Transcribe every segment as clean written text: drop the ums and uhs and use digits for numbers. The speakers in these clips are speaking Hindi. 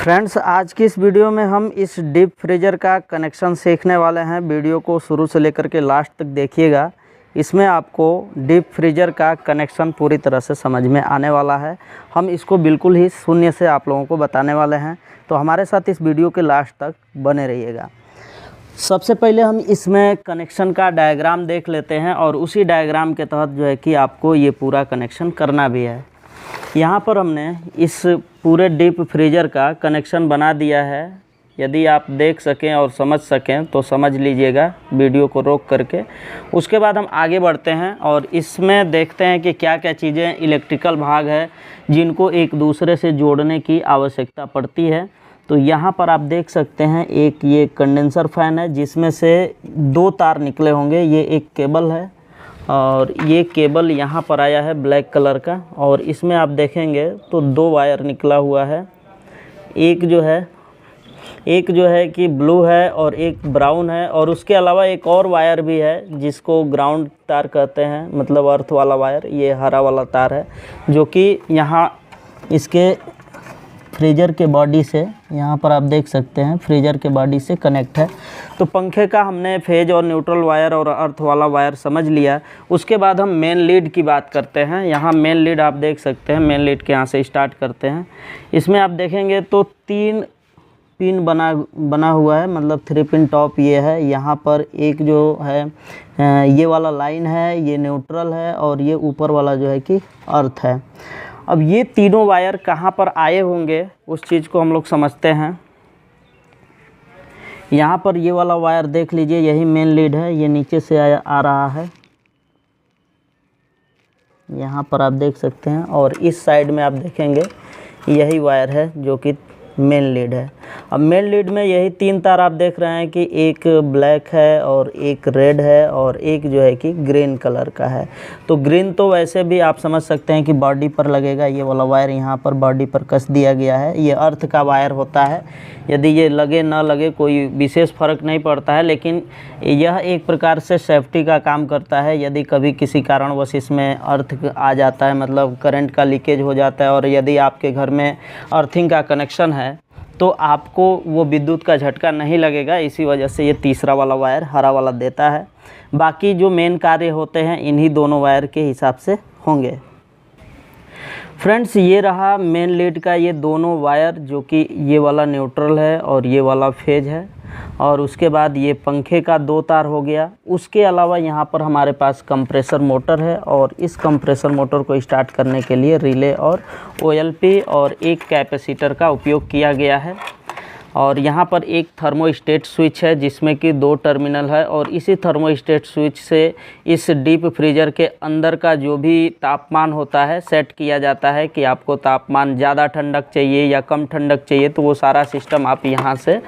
फ्रेंड्स, आज की इस वीडियो में हम इस डीप फ्रीजर का कनेक्शन सीखने वाले हैं। वीडियो को शुरू से लेकर के लास्ट तक देखिएगा। इसमें आपको डीप फ्रीजर का कनेक्शन पूरी तरह से समझ में आने वाला है। हम इसको बिल्कुल ही शून्य से आप लोगों को बताने वाले हैं, तो हमारे साथ इस वीडियो के लास्ट तक बने रहिएगा। सबसे पहले हम इसमें कनेक्शन का डायग्राम देख लेते हैं और उसी डायग्राम के तहत जो है कि आपको ये पूरा कनेक्शन करना भी है। यहाँ पर हमने इस पूरे डीप फ्रीजर का कनेक्शन बना दिया है। यदि आप देख सकें और समझ सकें तो समझ लीजिएगा वीडियो को रोक करके। उसके बाद हम आगे बढ़ते हैं और इसमें देखते हैं कि क्या क्या चीज़ें इलेक्ट्रिकल भाग है जिनको एक दूसरे से जोड़ने की आवश्यकता पड़ती है। तो यहाँ पर आप देख सकते हैं एक ये कंडेंसर फ़ैन है जिसमें से 2 तार निकले होंगे। ये एक केबल है और ये केबल यहाँ पर आया है ब्लैक कलर का, और इसमें आप देखेंगे तो 2 वायर निकला हुआ है। एक जो है कि ब्लू है और एक ब्राउन है, और उसके अलावा एक और वायर भी है जिसको ग्राउंड तार कहते हैं, मतलब अर्थ वाला वायर। ये हरा वाला तार है जो कि यहाँ इसके फ्रीजर के बॉडी से, यहाँ पर आप देख सकते हैं फ्रीजर के बॉडी से कनेक्ट है। तो पंखे का हमने फेज और न्यूट्रल वायर और अर्थ वाला वायर समझ लिया। उसके बाद हम मेन लीड की बात करते हैं। यहाँ मेन लीड आप देख सकते हैं। मेन लीड के यहाँ से स्टार्ट करते हैं। इसमें आप देखेंगे तो 3 पिन बना हुआ है, मतलब 3 पिन टॉप ये है। यहाँ पर एक जो है ये वाला लाइन है, ये न्यूट्रल है, और ये ऊपर वाला जो है कि अर्थ है। अब ये तीनों वायर कहाँ पर आए होंगे उस चीज़ को हम लोग समझते हैं। यहाँ पर ये वाला वायर देख लीजिए, यही मेन लीड है। ये नीचे से आ रहा है, यहाँ पर आप देख सकते हैं। और इस साइड में आप देखेंगे यही वायर है जो कि मेन लीड है। अब मेन लीड में यही 3 तार आप देख रहे हैं कि एक ब्लैक है और एक रेड है और एक जो है कि ग्रीन कलर का है। तो ग्रीन तो वैसे भी आप समझ सकते हैं कि बॉडी पर लगेगा। ये वाला वायर यहाँ पर बॉडी पर कस दिया गया है। ये अर्थ का वायर होता है। यदि ये लगे ना लगे कोई विशेष फ़र्क नहीं पड़ता है, लेकिन यह एक प्रकार से सेफ्टी का काम करता है। यदि कभी किसी कारणवश इसमें अर्थ आ जाता है, मतलब करंट का लीकेज हो जाता है, और यदि आपके घर में अर्थिंग का कनेक्शन है तो आपको वो विद्युत का झटका नहीं लगेगा। इसी वजह से ये तीसरा वाला वायर हरा वाला देता है। बाकी जो मेन कार्य होते हैं इन्हीं दोनों वायर के हिसाब से होंगे। फ्रेंड्स, ये रहा मेन लीड का ये दोनों वायर, जो कि ये वाला न्यूट्रल है और ये वाला फेज है। और उसके बाद ये पंखे का 2 तार हो गया। उसके अलावा यहाँ पर हमारे पास कंप्रेसर मोटर है, और इस कंप्रेसर मोटर को स्टार्ट करने के लिए रिले और OLP और एक कैपेसिटर का उपयोग किया गया है। और यहाँ पर एक थर्मोस्टेट स्विच है जिसमें कि 2 टर्मिनल है, और इसी थर्मोस्टेट स्विच से इस डीप फ्रीजर के अंदर का जो भी तापमान होता है सेट किया जाता है कि आपको तापमान ज़्यादा ठंडक चाहिए या कम ठंडक चाहिए। तो वो सारा सिस्टम आप यहाँ से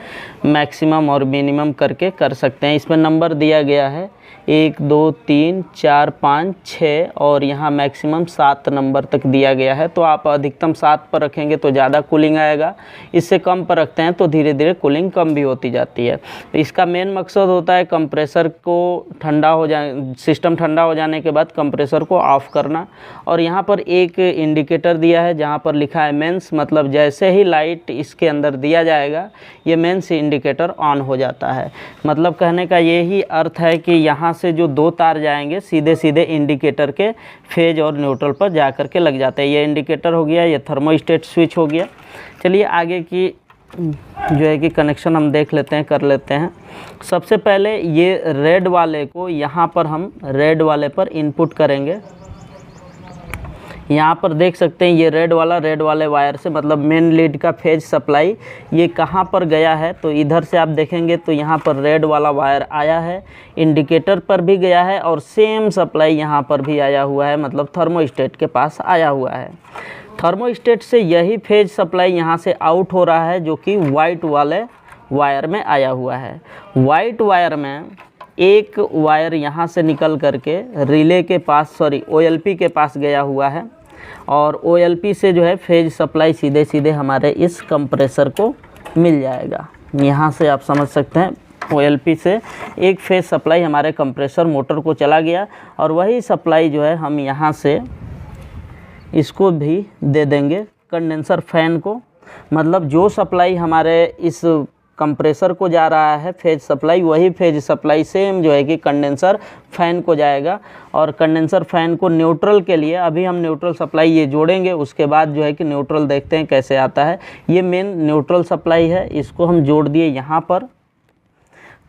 मैक्सिमम और मिनिमम करके कर सकते हैं। इसमें नंबर दिया गया है 1 2 3 4 5 6, और यहाँ मैक्सिमम 7 नंबर तक दिया गया है। तो आप अधिकतम 7 पर रखेंगे तो ज़्यादा कूलिंग आएगा, इससे कम पर रखते हैं तो धीरे धीरे कूलिंग कम भी होती जाती है। तो इसका मेन मकसद होता है कंप्रेसर को सिस्टम ठंडा हो जाने के बाद कंप्रेसर को ऑफ़ करना। और यहाँ पर एक इंडिकेटर दिया है जहाँ पर लिखा है मेंस, मतलब जैसे ही लाइट इसके अंदर दिया जाएगा ये मेंस इंडिकेटर ऑन हो जाता है। मतलब कहने का यही अर्थ है कि यहाँ से जो 2 तार जाएंगे सीधे सीधे इंडिकेटर के फेज और न्यूट्रल पर जा कर के लग जाते हैं। ये इंडिकेटर हो गया, ये थर्मोस्टेट स्विच हो गया। चलिए आगे की जो है कि कनेक्शन हम देख लेते हैं, कर लेते हैं। सबसे पहले ये रेड वाले को यहाँ पर हम रेड वाले पर इनपुट करेंगे। यहाँ पर देख सकते हैं ये रेड वाले वायर से, मतलब मेन लीड का फेज सप्लाई ये कहाँ पर गया है। तो इधर से आप देखेंगे तो यहाँ पर रेड वाला वायर आया है, इंडिकेटर पर भी गया है, और सेम सप्लाई यहाँ पर भी आया हुआ है, मतलब थर्मोस्टेट के पास आया हुआ है। थर्मोस्टेट से यही फेज सप्लाई यहाँ से आउट हो रहा है जो कि वाइट वाले वायर में आया हुआ है। वाइट वायर में एक वायर यहाँ से निकल करके रिले के पास, OLP के पास गया हुआ है, और OLP से जो है फेज सप्लाई सीधे सीधे हमारे इस कंप्रेसर को मिल जाएगा। यहाँ से आप समझ सकते हैं OLP से एक फेज सप्लाई हमारे कंप्रेसर मोटर को चला गया, और वही सप्लाई जो है हम यहाँ से इसको भी दे देंगे कंडेंसर फ़ैन को। मतलब जो सप्लाई हमारे इस कंप्रेसर को जा रहा है फेज सप्लाई, वही फेज सप्लाई सेम जो है कि कंडेंसर फ़ैन को जाएगा। और कंडेंसर फ़ैन को न्यूट्रल के लिए अभी हम न्यूट्रल सप्लाई ये जोड़ेंगे, उसके बाद जो है कि न्यूट्रल देखते हैं कैसे आता है। ये मेन न्यूट्रल सप्लाई है, इसको हम जोड़ दिए यहाँ पर।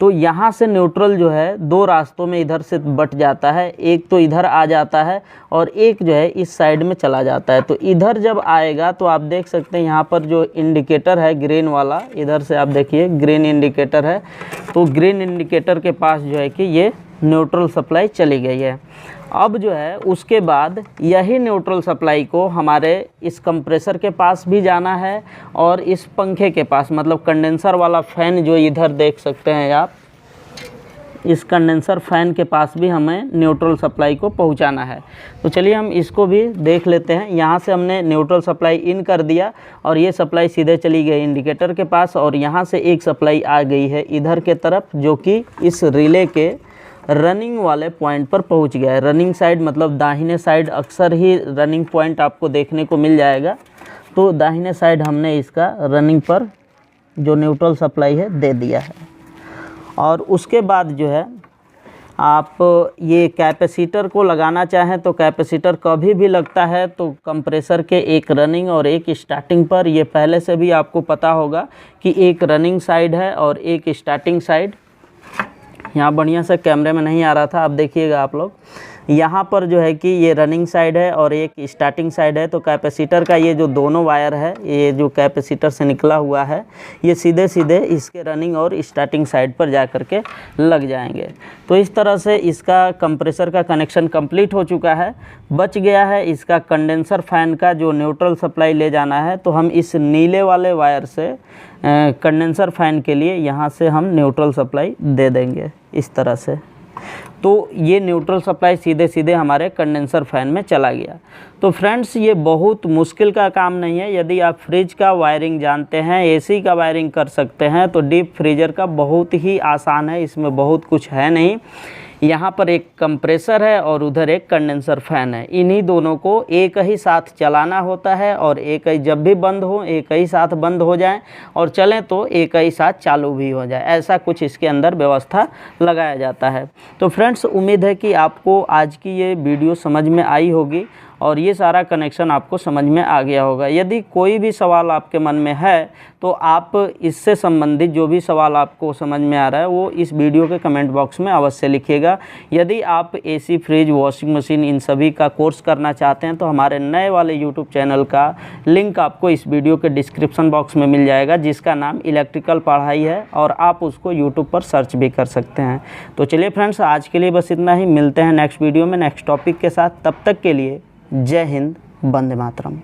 तो यहाँ से न्यूट्रल जो है दो रास्तों में इधर से बट जाता है, एक तो इधर आ जाता है और एक जो है इस साइड में चला जाता है। तो इधर जब आएगा तो आप देख सकते हैं यहाँ पर जो इंडिकेटर है ग्रीन वाला, इधर से आप देखिए ग्रीन इंडिकेटर है। तो ग्रीन इंडिकेटर के पास जो है कि ये न्यूट्रल सप्लाई चली गई है। अब जो है उसके बाद यही न्यूट्रल सप्लाई को हमारे इस कंप्रेसर के पास भी जाना है और इस पंखे के पास, मतलब कंडेंसर वाला फ़ैन जो इधर देख सकते हैं आप, इस कंडेंसर फ़ैन के पास भी हमें न्यूट्रल सप्लाई को पहुंचाना है। तो चलिए हम इसको भी देख लेते हैं। यहाँ से हमने न्यूट्रल सप्लाई इन कर दिया और ये सप्लाई सीधे चली गई इंडिकेटर के पास, और यहाँ से एक सप्लाई आ गई है इधर के तरफ जो कि इस रिले के रनिंग वाले पॉइंट पर पहुंच गया है। रनिंग साइड मतलब दाहिने साइड अक्सर ही रनिंग पॉइंट आपको देखने को मिल जाएगा। तो दाहिने साइड हमने इसका रनिंग पर जो न्यूट्रल सप्लाई है दे दिया है। और उसके बाद जो है आप ये कैपेसिटर को लगाना चाहें तो कैपेसिटर कभी भी लगता है तो कंप्रेसर के एक रनिंग और एक स्टार्टिंग पर। ये पहले से भी आपको पता होगा कि एक रनिंग साइड है और एक स्टार्टिंग साइड। यहाँ बढ़िया से कैमरे में नहीं आ रहा था, अब देखिएगा आप लोग। यहाँ पर जो है कि ये रनिंग साइड है और एक स्टार्टिंग साइड है। तो कैपेसिटर का ये जो दोनों वायर है, ये जो कैपेसिटर से निकला हुआ है, ये सीधे सीधे इसके रनिंग और स्टार्टिंग साइड पर जा कर के लग जाएंगे। तो इस तरह से इसका कंप्रेसर का कनेक्शन कंप्लीट हो चुका है। बच गया है इसका कंडेंसर फ़ैन का जो न्यूट्रल सप्लाई ले जाना है। तो हम इस नीले वाले वायर से कंडेंसर फ़ैन के लिए यहाँ से हम न्यूट्रल सप्लाई दे देंगे इस तरह से। तो ये न्यूट्रल सप्लाई सीधे सीधे हमारे कंडेंसर फ़ैन में चला गया। तो फ्रेंड्स ये बहुत मुश्किल का काम नहीं है। यदि आप फ्रिज का वायरिंग जानते हैं, एसी का वायरिंग कर सकते हैं, तो डीप फ्रीजर का बहुत ही आसान है, इसमें बहुत कुछ है नहीं। यहाँ पर एक कंप्रेसर है और उधर एक कंडेंसर फ़ैन है। इन्हीं दोनों को एक ही साथ चलाना होता है और एक ही, जब भी बंद हो एक ही साथ बंद हो जाए और चलें तो एक ही साथ चालू भी हो जाए, ऐसा कुछ इसके अंदर व्यवस्था लगाया जाता है। तो फ्रेंड्स उम्मीद है कि आपको आज की ये वीडियो समझ में आई होगी और ये सारा कनेक्शन आपको समझ में आ गया होगा। यदि कोई भी सवाल आपके मन में है तो आप इससे संबंधित जो भी सवाल आपको समझ में आ रहा है वो इस वीडियो के कमेंट बॉक्स में अवश्य लिखिएगा। यदि आप एसी, फ्रिज, वॉशिंग मशीन इन सभी का कोर्स करना चाहते हैं तो हमारे नए वाले यूट्यूब चैनल का लिंक आपको इस वीडियो के डिस्क्रिप्शन बॉक्स में मिल जाएगा, जिसका नाम इलेक्ट्रिकल पढ़ाई है, और आप उसको यूट्यूब पर सर्च भी कर सकते हैं। तो चलिए फ्रेंड्स आज के लिए बस इतना ही। मिलते हैं नेक्स्ट वीडियो में नेक्स्ट टॉपिक के साथ। तब तक के लिए जय हिंद, वंदे मातरम।